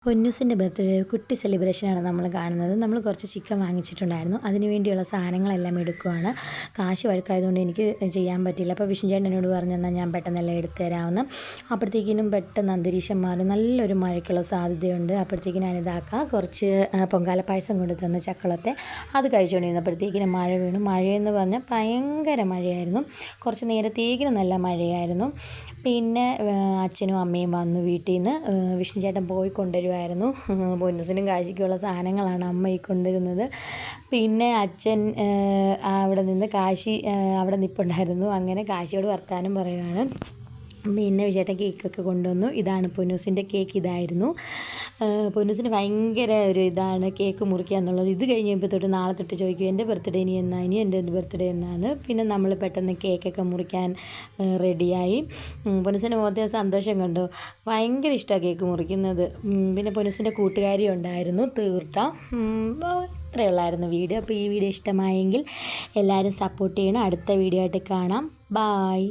പൊന്നൂസിൻ്റെ birthday കുട്ടി സെലിബ്രേഷനാണ് നമ്മൾ കാണുന്നത്. നമ്മൾ കുറച്ച് ചിക്കൻ വാങ്ങിച്ചിട്ടുണ്ടായിരുന്നു. അതിന് വേണ്ടിയുള്ള സാധനങ്ങളെല്ലാം എടുക്കുവാണ്. കാശ് വഴക്കായതുകൊണ്ട് എനിക്ക് ചെയ്യാൻ പറ്റില്ല. അപ്പോൾ വിഷ്ണു ചേട്ടൻ എന്നോട് പറഞ്ഞു എന്നാൽ ഞാൻ പെട്ടെന്നെല്ലാം എടുത്തു തരാമെന്ന്. അപ്പോഴത്തേക്കിനും പെട്ടെന്ന് അന്തരീക്ഷം മാറി നല്ലൊരു മഴയ്ക്കുള്ള സാധ്യതയുണ്ട്. അപ്പോഴത്തേക്കിനും ഞാനിതാക്കാം കുറച്ച് പൊങ്കാല പായസം കൊണ്ട് തന്നു ചക്കളത്തെ. അത് കഴിച്ചുകൊണ്ടിരുന്നപ്പോഴത്തേക്കിനും മഴ വീണു. മഴയെന്ന് പറഞ്ഞാൽ ഭയങ്കര മഴയായിരുന്നു. കുറച്ച് നേരത്തേക്കിനും നല്ല മഴയായിരുന്നു. പിന്നെ അച്ഛനും അമ്മയും വന്നു വീട്ടിൽ നിന്ന്. വിഷ്ണു ചേട്ടൻ പോയി കൊണ്ടുവരുമായിരുന്നു. പൊന്നൂസിനും കാശിക്കുള്ള സാധനങ്ങളാണ് അമ്മ ഈ കൊണ്ടുവരുന്നത്. പിന്നെ അച്ഛൻ അവിടെ നിന്ന് കാശി അവിടെ നിൽപ്പുണ്ടായിരുന്നു. അങ്ങനെ കാശിയോട് വർത്താനം പറയുവാണ്. പിന്നെ വിജയേട്ടൻ കേക്കൊക്കെ കൊണ്ടുവന്നു. ഇതാണ് പൊന്നൂസിൻ്റെ കേക്ക്. ഇതായിരുന്നു പൊന്നൂസിന് ഭയങ്കര ഒരു ഇതാണ് കേക്ക് മുറിക്കുക എന്നുള്ളത്. ഇത് കഴിഞ്ഞപ്പോൾ തൊട്ട് നാളെ തൊട്ട് ചോദിക്കും എൻ്റെ ബർത്ത്ഡേ ഇനി എൻ്റെ ബർത്ത്ഡേ എന്നാണ്. പിന്നെ നമ്മൾ പെട്ടെന്ന് കേക്കൊക്കെ മുറിക്കാൻ റെഡിയായി. പൊന്നൂസിൻ്റെ മുഖത്തെ സന്തോഷം കണ്ടോ, ഭയങ്കര ഇഷ്ടമാണ് കേക്ക് മുറിക്കുന്നത്. പിന്നെ പൊന്നൂസിൻ്റെ കൂട്ടുകാരി ഉണ്ടായിരുന്നു തീർത്ത. ഇത്രയേ ഉള്ളായിരുന്നു വീഡിയോ. അപ്പോൾ ഈ വീഡിയോ ഇഷ്ടമായെങ്കിൽ എല്ലാവരും സപ്പോർട്ട് ചെയ്യണം. അടുത്ത വീഡിയോ ആയിട്ട് കാണാം. ബായ്.